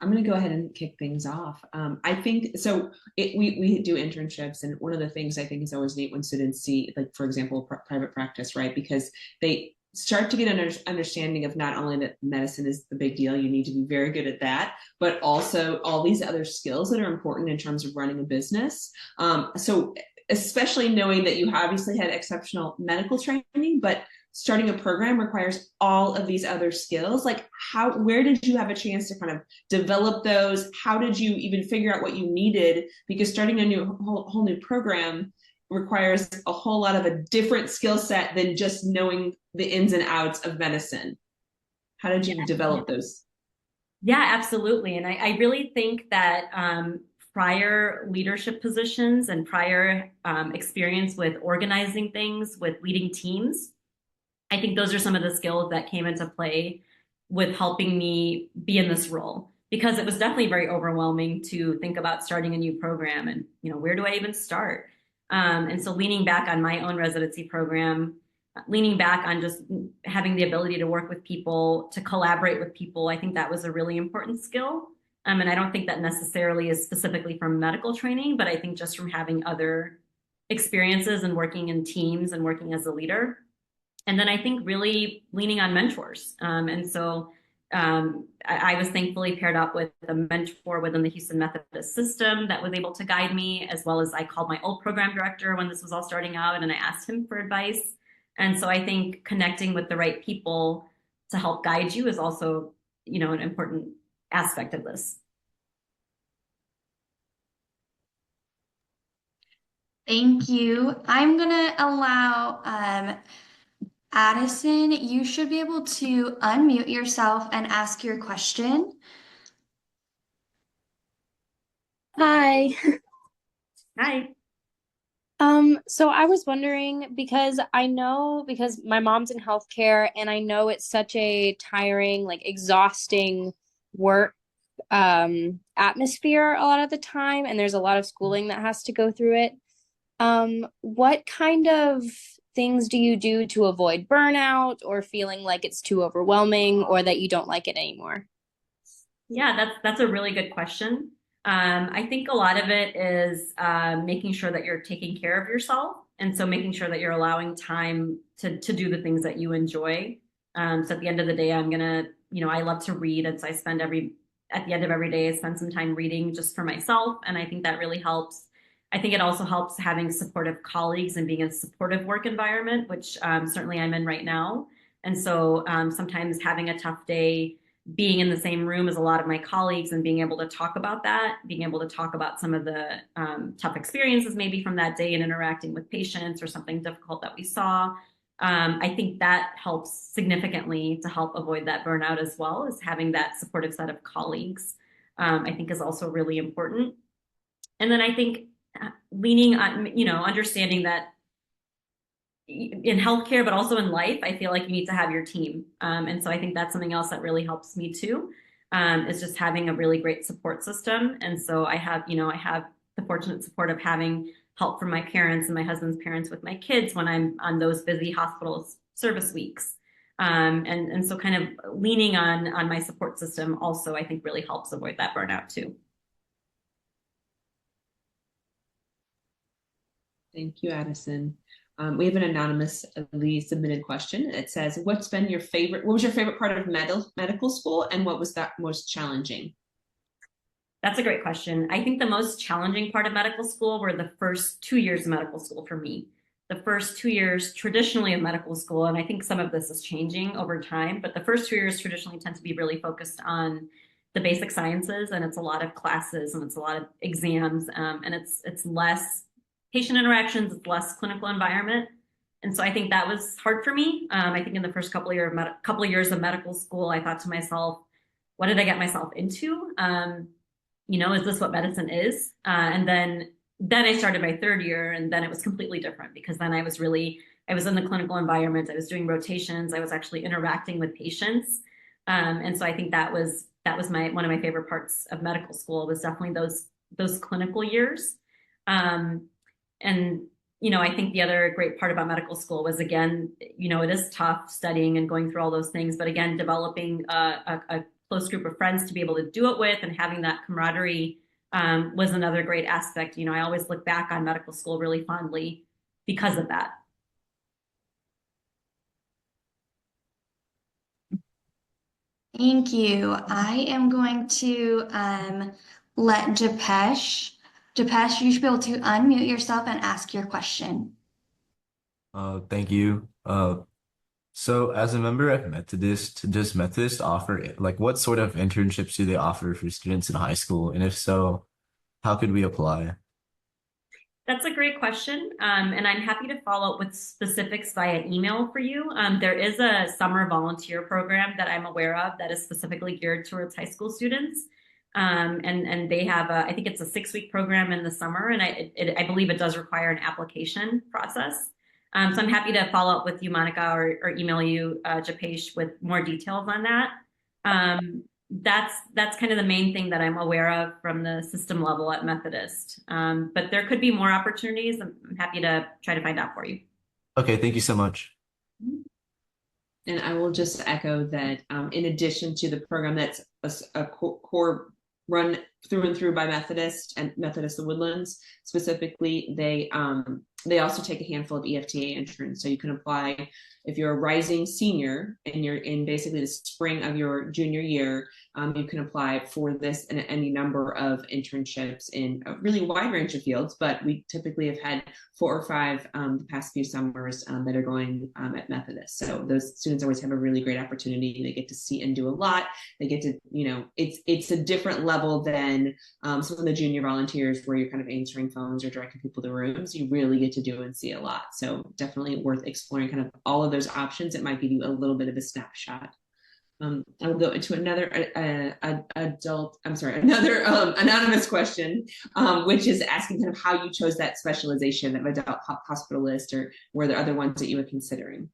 I'm going to go ahead and kick things off. I think so. We do internships, and one of the things I think is always neat when students see, like, for example, private practice, right? Because they start to get an understanding of not only that medicine is the big deal, you need to be very good at that, but also all these other skills that are important in terms of running a business. So especially knowing that you obviously had exceptional medical training, but starting a program requires all of these other skills. Like where did you have a chance to kind of develop those? How did you even figure out what you needed? Because starting a whole new program requires a whole lot of a different skill set than just knowing the ins and outs of medicine. How did you develop those? Yeah, absolutely. And I really think that prior leadership positions and prior experience with organizing things, with leading teams, I think those are some of the skills that came into play with helping me be in this role. Because it was definitely very overwhelming to think about starting a new program and, where do I even start? And so leaning back on my own residency program, leaning back on just having the ability to work with people, to collaborate with people, I think that was a really important skill. And I don't think that necessarily is specifically from medical training, but I think just from having other experiences and working in teams and working as a leader. And then I think really leaning on mentors. I was thankfully paired up with a mentor within the Houston Methodist system that was able to guide me, as well as I called my old program director when this was all starting out and I asked him for advice. And so I think connecting with the right people to help guide you is also, an important aspect of this. Thank you. I'm gonna allow Addison, you should be able to unmute yourself and ask your question. Hi. Hi. So I was wondering because my mom's in healthcare and I know it's such a tiring, like exhausting work atmosphere a lot of the time, and there's a lot of schooling that has to go through it. What kind of things do you do to avoid burnout or feeling like it's too overwhelming or that you don't like it anymore? Yeah, that's a really good question. I think a lot of it is making sure that you're taking care of yourself. And so making sure that you're allowing time to do the things that you enjoy. So at the end of the day, I love to read. And so at the end of every day, I spend some time reading just for myself. And I think that really helps. I think it also helps having supportive colleagues and being in a supportive work environment, which certainly I'm in right now. And so sometimes having a tough day, being in the same room as a lot of my colleagues and being able to talk about that, being able to talk about some of the tough experiences maybe from that day and interacting with patients or something difficult that we saw. I think that helps significantly to help avoid that burnout, as well as having that supportive set of colleagues, I think is also really important. And then I think leaning on, understanding that in healthcare, but also in life, I feel like you need to have your team. And so I think that's something else that really helps me too, is just having a really great support system. And so I have the fortunate support of having help from my parents and my husband's parents with my kids when I'm on those busy hospital service weeks. And so kind of leaning on my support system also, I think really helps avoid that burnout too. Thank you, Addison. We have an anonymously submitted question. It says, what was your favorite part of medical school, and what was that most challenging? That's a great question. I think the most challenging part of medical school were the first 2 years of medical school for me. The first 2 years traditionally of medical school, and I think some of this is changing over time, but the first 2 years traditionally tend to be really focused on the basic sciences, and it's a lot of classes and it's a lot of exams, and it's less patient interactions, it's less clinical environment. And so I think that was hard for me. I think in the first couple of years of medical school, I thought to myself, what did I get myself into? Is this what medicine is? And then I started my third year, and then it was completely different, because then I was in the clinical environment. I was doing rotations. I was actually interacting with patients. And so I think that was one of my favorite parts of medical school, was definitely those clinical years. And, I think the other great part about medical school was, again, it is tough studying and going through all those things, but again, developing a close group of friends to be able to do it with, and having that camaraderie was another great aspect. I always look back on medical school really fondly because of that. Thank you. I am going to let Japesh, you should be able to unmute yourself and ask your question. Thank you. So as a member at Methodist, does Methodist offer like what sort of internships do they offer for students in high school? And if so, how could we apply? That's a great question. And I'm happy to follow up with specifics via email for you. There is a summer volunteer program that I'm aware of that is specifically geared towards high school students. And they have I think it's a 6-week program in the summer, and I believe it does require an application process. So I'm happy to follow up with you, Monica, or email you, Japesh, with more details on that. That's kind of the main thing that I'm aware of from the system level at Methodist. But there could be more opportunities. I'm happy to try to find out for you. Okay, thank you so much. And I will just echo that in addition to the program that's a core run through and through by Methodist and Methodist the Woodlands specifically, they also take a handful of EfTA interns. So you can apply if you're a rising senior and you're in basically the spring of your junior year. You can apply for this and any number of internships in a really wide range of fields, but we typically have had 4 or 5 the past few summers that are going at Methodist. So those students always have a really great opportunity. They get to see and do a lot. They get to, it's a different level than some of the junior volunteers where you're kind of answering phones or directing people to rooms. You really get to do and see a lot. So definitely worth exploring kind of all of those options. It might give you a little bit of a snapshot. I will go into another anonymous question, which is asking kind of how you chose that specialization of adult hospitalist, or were there other ones that you were considering?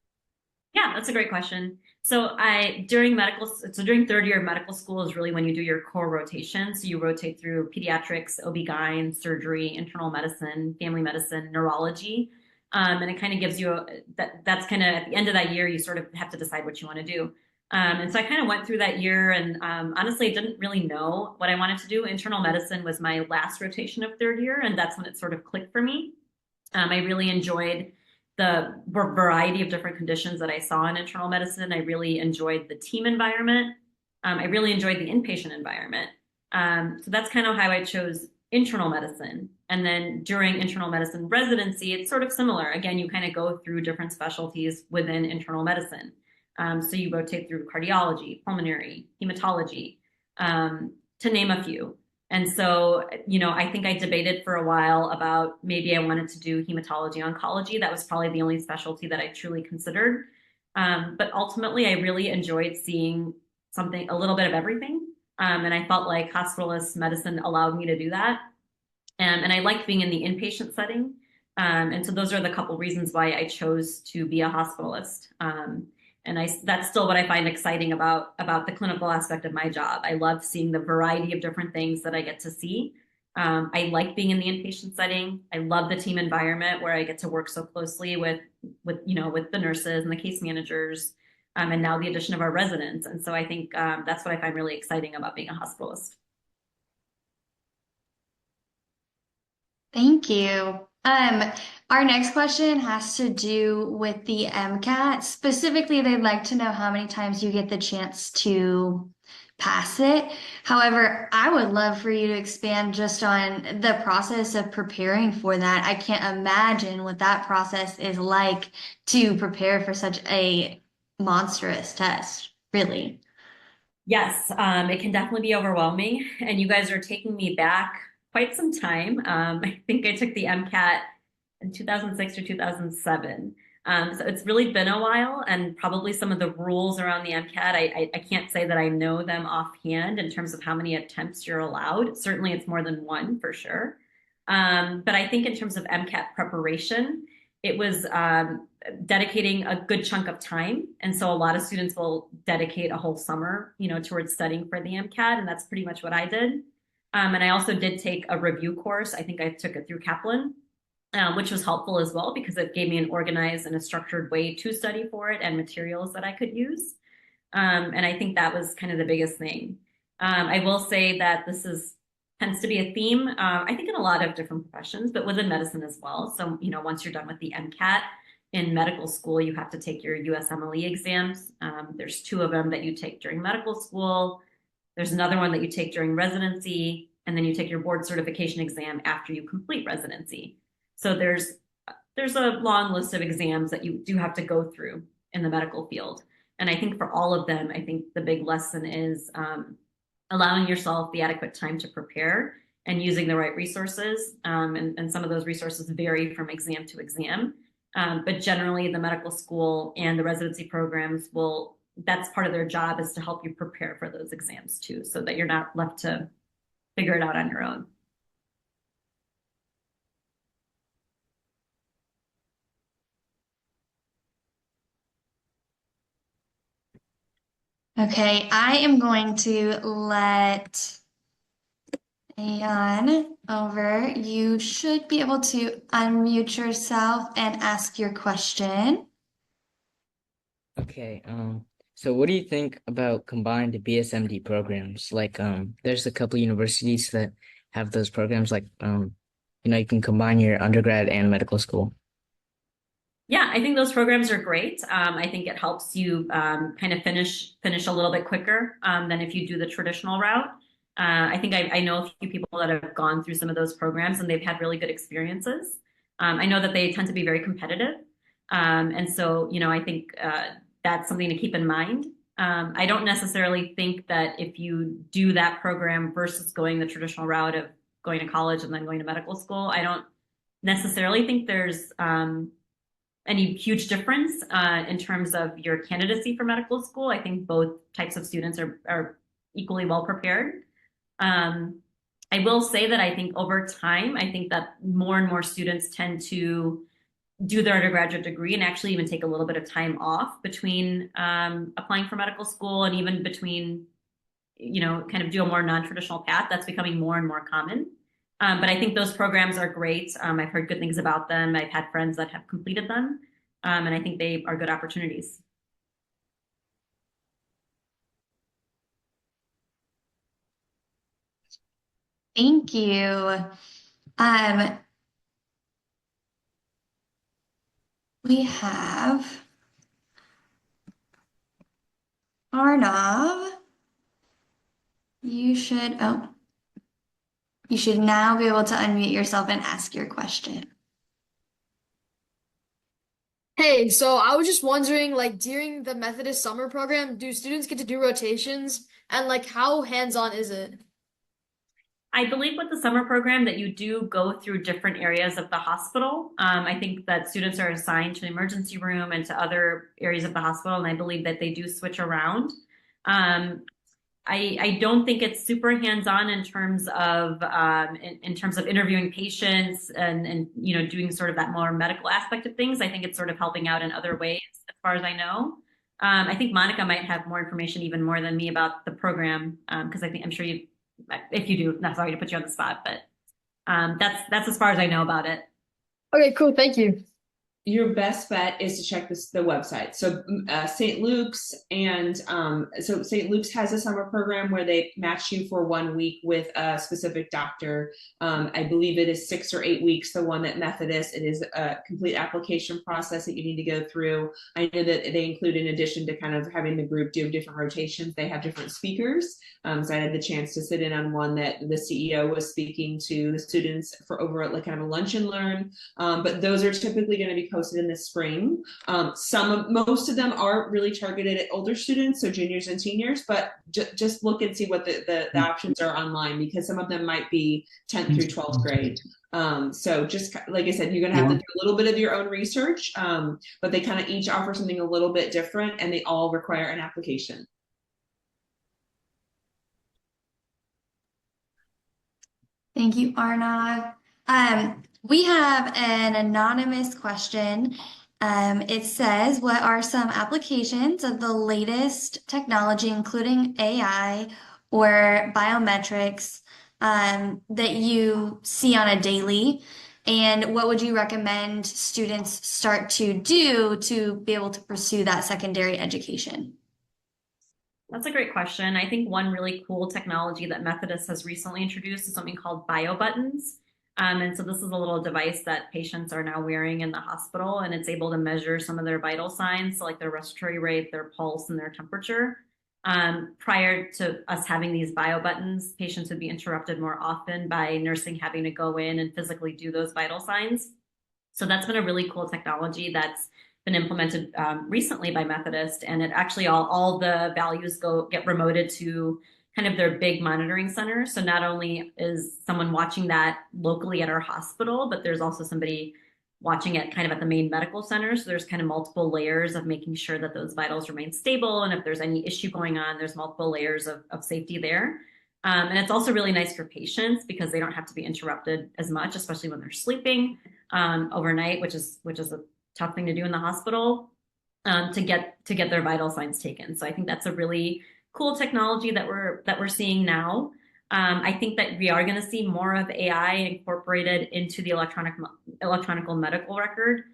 Yeah, that's a great question. So during third year of medical school is really when you do your core rotation. So you rotate through pediatrics, OB-GYN, surgery, internal medicine, family medicine, neurology. And it kind of gives you that's kind of at the end of that year, you sort of have to decide what you want to do. And so I kind of went through that year, and honestly, I didn't really know what I wanted to do. Internal medicine was my last rotation of third year, and that's when it sort of clicked for me. I really enjoyed the variety of different conditions that I saw in internal medicine. I really enjoyed the team environment. I really enjoyed the inpatient environment. So that's kind of how I chose internal medicine. And then during internal medicine residency, it's sort of similar. Again, you kind of go through different specialties within internal medicine. So you rotate through cardiology, pulmonary, hematology, to name a few. And so, I think I debated for a while about maybe I wanted to do hematology oncology. That was probably the only specialty that I truly considered. But ultimately, I really enjoyed seeing a little bit of everything. And I felt like hospitalist medicine allowed me to do that. And I liked being in the inpatient setting. And so those are the couple reasons why I chose to be a hospitalist. And that's still what I find exciting about the clinical aspect of my job. I love seeing the variety of different things that I get to see. I like being in the inpatient setting. I love the team environment where I get to work so closely with the nurses and the case managers, and now the addition of our residents. And so I think that's what I find really exciting about being a hospitalist. Thank you. Our next question has to do with the MCAT. Specifically, they'd like to know how many times you get the chance to pass it. However, I would love for you to expand just on the process of preparing for that. I can't imagine what that process is like to prepare for such a monstrous test, really. Yes, it can definitely be overwhelming. And you guys are taking me back quite some time. I think I took the MCAT in 2006 or 2007. So it's really been a while, and probably some of the rules around the MCAT, I can't say that I know them offhand in terms of how many attempts you're allowed. Certainly it's more than one for sure. But I think in terms of MCAT preparation, it was dedicating a good chunk of time. And so a lot of students will dedicate a whole summer, towards studying for the MCAT, and that's pretty much what I did. And I also did take a review course. I think I took it through Kaplan, which was helpful as well because it gave me an organized and a structured way to study for it and materials that I could use. And I think that was kind of the biggest thing. I will say that tends to be a theme, I think in a lot of different professions, but within medicine as well. So, once you're done with the MCAT in medical school, you have to take your USMLE exams. There's 2 of them that you take during medical school. There's another one that you take during residency, and then you take your board certification exam after you complete residency. So there's a long list of exams that you do have to go through. in the medical field. And I think for all of them, I think the big lesson is allowing yourself the adequate time to prepare and using the right resources. And some of those resources vary from exam to exam. But generally, the medical school and the residency programs that's part of their job, is to help you prepare for those exams too, so that you're not left to figure it out on your own. Okay, I am going to let Ayan over. You should be able to unmute yourself and ask your question. Okay, so what do you think about combined BSMD programs? Like, there's a couple universities that have those programs, like, you can combine your undergrad and medical school. Yeah, I think those programs are great. I think it helps you kind of finish a little bit quicker than if you do the traditional route. I think I know a few people that have gone through some of those programs and they've had really good experiences. I know that they tend to be very competitive. And so, I think that's something to keep in mind. I don't necessarily think that if you do that program versus going the traditional route of going to college and then going to medical school, I don't necessarily think there's any huge difference in terms of your candidacy for medical school. I think both types of students are equally well prepared. I will say that I think over time, I think that more and more students tend to do their undergraduate degree and actually even take a little bit of time off between applying for medical school, and even between, kind of do a more non-traditional path. That's becoming more and more common. But I think those programs are great. I've heard good things about them. I've had friends that have completed them. And I think they are good opportunities. Thank you. We have Arnav. You should now be able to unmute yourself and ask your question. Hey, so I was just wondering, like, during the Methodist summer program, do students get to do rotations? And like, how hands-on is it? I believe with the summer program that you do go through different areas of the hospital. I think that students are assigned to the emergency room and to other areas of the hospital, and I believe that they do switch around. I don't think it's super hands-on in terms of in terms of interviewing patients and doing sort of that more medical aspect of things. I think it's sort of helping out in other ways, as far as I know. I think Monica might have more information, even more than me, about the program, because I'm sure if you do, not sorry to put you on the spot, but that's as far as I know about it. Okay, cool. Thank you. Your best bet is to check the website. So St. Luke's so St. Luke's has a summer program where they match you for 1 week with a specific doctor. I believe it is 6 or 8 weeks. The one at Methodist, it is a complete application process that you need to go through. I know that they include, in addition to kind of having the group do different rotations, they have different speakers. So I had the chance to sit in on one that the CEO was speaking to the students for over at like kind of a lunch and learn. But those are typically going to be posted in the spring. Most of them are really targeted at older students, so juniors and seniors, but just look and see what the options are online, because some of them might be 10th through 12th grade. So just like I said, you're going to have to do a little bit of your own research, but they kind of each offer something a little bit different, and they all require an application. Thank you, Arnav. We have an anonymous question. It says, what are some applications of the latest technology, including AI or biometrics, that you see on a daily? And what would you recommend students start to do to be able to pursue that secondary education? That's a great question. I think one really cool technology that Methodist has recently introduced is something called bio buttons. And so this is a little device that patients are now wearing in the hospital, and it's able to measure some of their vital signs, so like their respiratory rate, their pulse, and their temperature. Prior to us having these bio buttons, patients would be interrupted more often by nursing having to go in and physically do those vital signs. So that's been a really cool technology that's been implemented recently by Methodist, and it actually all the values get remoted to kind of their big monitoring center. So not only is someone watching that locally at our hospital, but there's also somebody watching it kind of at the main medical center. So there's kind of multiple layers of making sure that those vitals remain stable. And if there's any issue going on, there's multiple layers of safety there. And it's also really nice for patients because they don't have to be interrupted as much, especially when they're sleeping overnight, which is a tough thing to do in the hospital, to get their vital signs taken. So I think that's a really cool technology that we're seeing now. I think that we are going to see more of AI incorporated into the electronic medical record.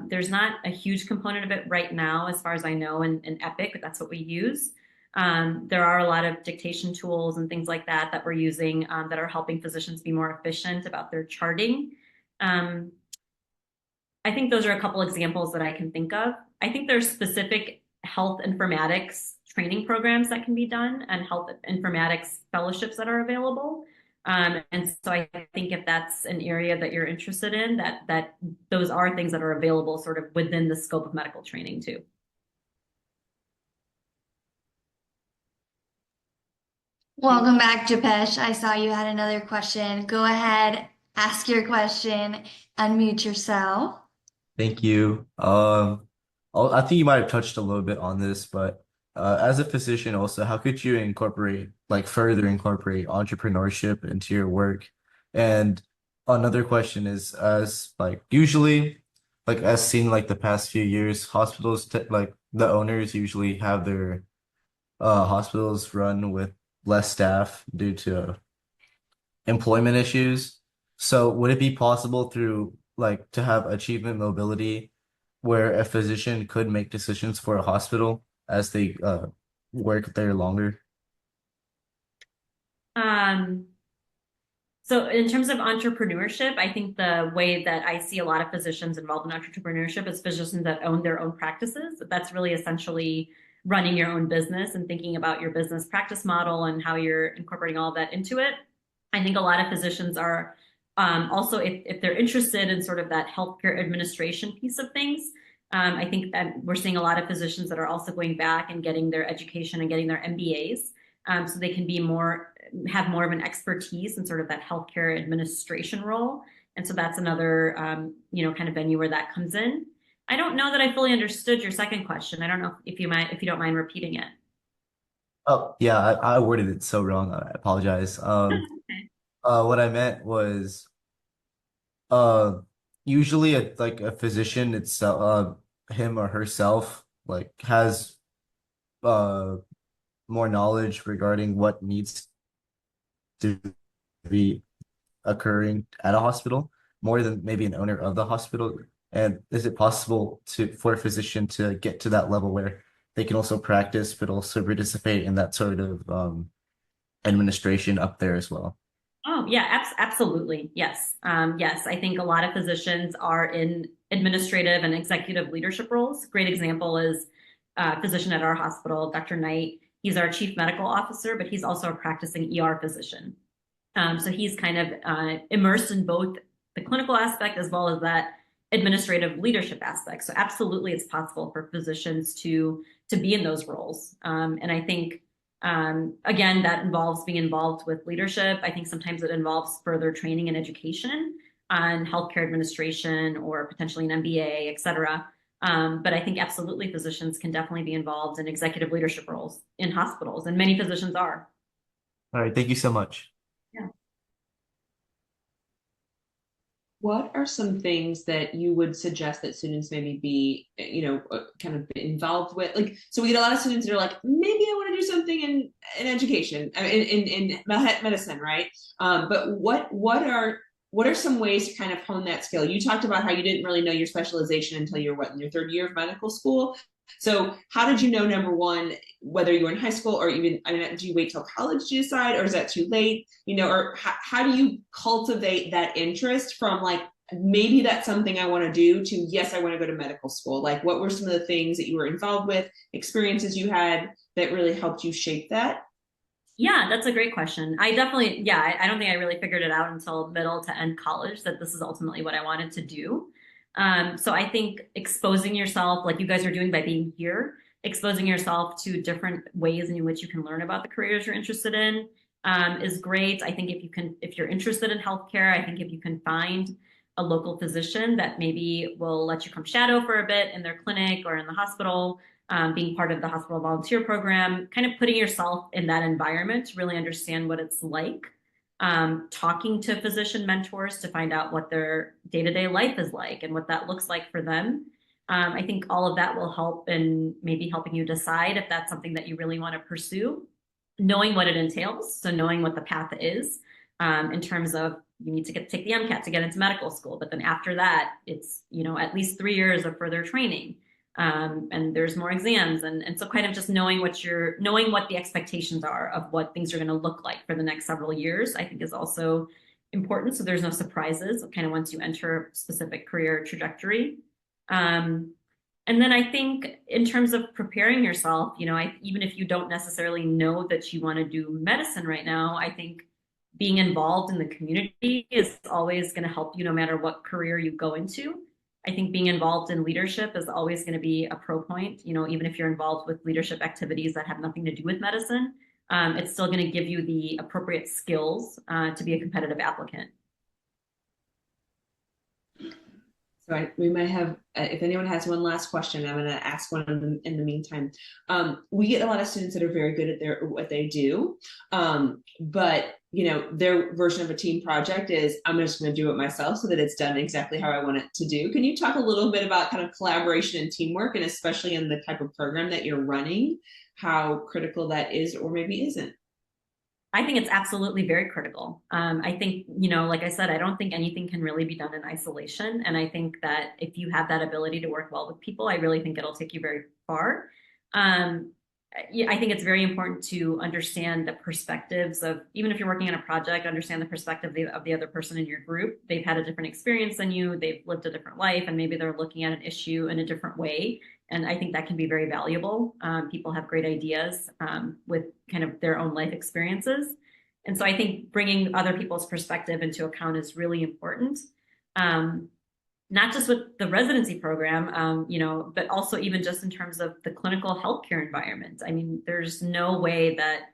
There's not a huge component of it right now, as far as I know, in Epic, but that's what we use. There are a lot of dictation tools and things like that we're using that are helping physicians be more efficient about their charting. I think those are a couple examples that I can think of. I think there's specific health informatics training programs that can be done and health informatics fellowships that are available. And so I think if that's an area that you're interested in, that those are things that are available sort of within the scope of medical training too. Welcome back, Japesh. I saw you had another question. Go ahead, ask your question, unmute yourself. Thank you. I think you might have touched a little bit on this, but as a physician also, how could you further incorporate entrepreneurship into your work? And another question is, as seen the past few years, hospitals the owners usually have their hospitals run with less staff due to employment issues. So would it be possible to have achievement mobility where a physician could make decisions for a hospital as they work there longer? So in terms of entrepreneurship, I think the way that I see a lot of physicians involved in entrepreneurship is physicians that own their own practices. That's really essentially running your own business and thinking about your business practice model and how you're incorporating all of that into it. I think a lot of physicians are also, if they're interested in sort of that healthcare administration piece of things, I think that we're seeing a lot of physicians that are also going back and getting their education and getting their MBAs, so they can have more of an expertise in sort of that healthcare administration role. And so that's another, kind of venue where that comes in. I don't know that I fully understood your second question. I don't know if you don't mind repeating it. Oh, yeah, I worded it so wrong. I apologize. Okay. What I meant was, usually a physician itself, him or herself, has more knowledge regarding what needs to be occurring at a hospital, more than maybe an owner of the hospital. And is it possible for a physician to get to that level where they can also practice, but also participate in that sort of administration up there as well? Oh, yeah, absolutely. Yes. Yes, I think a lot of physicians are in administrative and executive leadership roles. Great example is a physician at our hospital, Dr. Knight. He's our chief medical officer, but he's also a practicing ER physician. So he's kind of immersed in both the clinical aspect as well as that administrative leadership aspect. So absolutely, it's possible for physicians to be in those roles. And I think, again, that involves being involved with leadership. I think sometimes it involves further training and education on healthcare administration or potentially an MBA, et cetera. But I think absolutely physicians can definitely be involved in executive leadership roles in hospitals, and many physicians are. All right, thank you so much. Yeah. What are some things that you would suggest that students maybe be, kind of involved with? So we get a lot of students that are like, maybe I want to do something in education, in medicine, right? But what are some ways to kind of hone that skill? You talked about how you didn't really know your specialization until you're in your third year of medical school. So how did you know, number one, whether you were in high school or even, do you wait till college to decide, or is that too late? Or how do you cultivate that interest from maybe that's something I want to do to, yes, I want to go to medical school? What were some of the things that you were involved with, experiences you had that really helped you shape that? Yeah, that's a great question. I don't think I really figured it out until middle to end college that this is ultimately what I wanted to do. So I think exposing yourself, like you guys are doing by being here, exposing yourself to different ways in which you can learn about the careers you're interested in, is great. I think if you're interested in healthcare, I think if you can find a local physician that maybe will let you come shadow for a bit in their clinic or in the hospital, being part of the hospital volunteer program, kind of putting yourself in that environment to really understand what it's like. Talking to physician mentors to find out what their day-to-day life is like and what that looks like for them. I think all of that will help in maybe helping you decide if that's something that you really want to pursue, knowing what it entails. So knowing what the path is, in terms of you need to take the MCAT to get into medical school, but then after that, it's, at least 3 years of further training. And there's more exams. And so kind of just knowing what the expectations are of what things are going to look like for the next several years, I think is also important. So there's no surprises kind of once you enter a specific career trajectory. And then I think in terms of preparing yourself, even if you don't necessarily know that you want to do medicine right now, I think being involved in the community is always going to help you no matter what career you go into. I think being involved in leadership is always going to be a pro point, even if you're involved with leadership activities that have nothing to do with medicine, it's still going to give you the appropriate skills to be a competitive applicant. So we might have, if anyone has one last question, I'm going to ask one in the meantime. We get a lot of students that are very good at what they do, but their version of a team project is I'm just going to do it myself so that it's done exactly how I want it to do. Can you talk a little bit about kind of collaboration and teamwork, and especially in the type of program that you're running, how critical that is or maybe isn't? I think it's absolutely very critical. I think, like I said, I don't think anything can really be done in isolation. And I think that if you have that ability to work well with people, I really think it'll take you very far. I think it's very important to understand the perspectives of, even if you're working on a project, understand the perspective of the other person in your group. They've had a different experience than you, they've lived a different life, and maybe they're looking at an issue in a different way. And I think that can be very valuable. People have great ideas with kind of their own life experiences. And so I think bringing other people's perspective into account is really important. Not just with the residency program, but also even just in terms of the clinical healthcare environment. I mean, there's no way that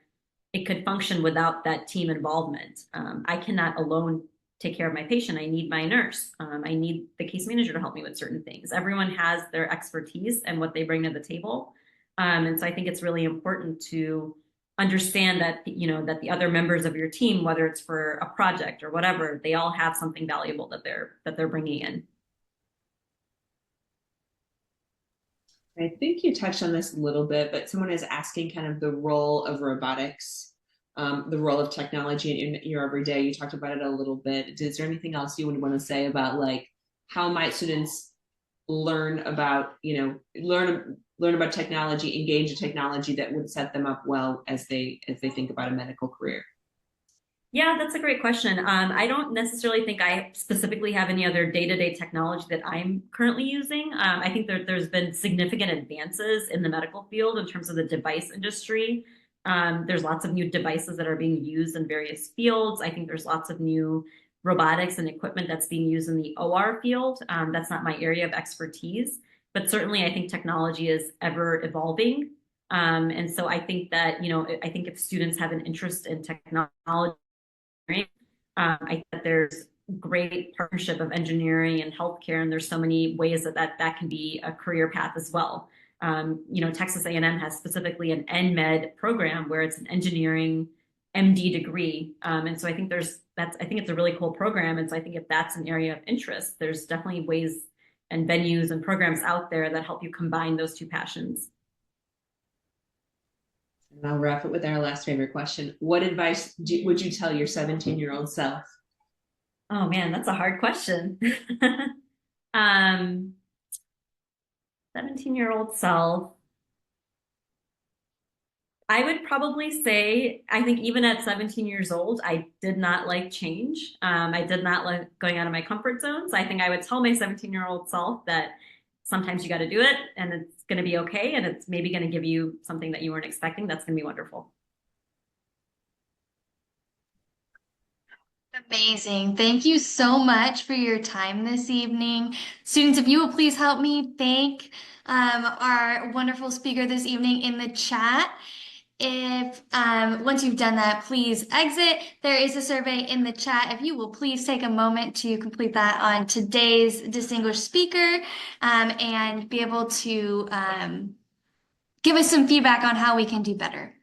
it could function without that team involvement. I cannot alone take care of my patient. I need my nurse. I need the case manager to help me with certain things. Everyone has their expertise and what they bring to the table. And so I think it's really important to understand that, that the other members of your team, whether it's for a project or whatever, they all have something valuable that they're bringing in. I think you touched on this a little bit, but someone is asking kind of the role of robotics, the role of technology in your everyday. You talked about it a little bit. Is there anything else you would want to say about like how might students learn about, learn about technology, engage in technology that would set them up well as they think about a medical career? Yeah, that's a great question. I don't necessarily think I specifically have any other day-to-day technology that I'm currently using. I think there's been significant advances in the medical field in terms of the device industry. There's lots of new devices that are being used in various fields. I think there's lots of new robotics and equipment that's being used in the OR field. That's not my area of expertise, but certainly I think technology is ever evolving. And so I think that, I think if students have an interest in technology, I think that there's great partnership of engineering and healthcare, and there's so many ways that can be a career path as well. Texas A&M has specifically an NMed program where it's an engineering MD degree, and so I think I think it's a really cool program. And so I think if that's an area of interest, there's definitely ways and venues and programs out there that help you combine those two passions. And I'll wrap it with our last favorite question. What advice would you tell your 17-year-old self? Oh man, that's a hard question. 17-year-old self. I would probably say, I think even at 17 years old, I did not like change. I did not like going out of my comfort zones. I think I would tell my 17-year-old self that sometimes you got to do it and it's going to be okay. And it's maybe going to give you something that you weren't expecting. That's going to be wonderful. The Amazing. Thank you so much for your time this evening. Students, if you will please help me thank our wonderful speaker this evening in the chat. If once you've done that, please exit. There is a survey in the chat. If you will please take a moment to complete that on today's distinguished speaker and be able to give us some feedback on how we can do better.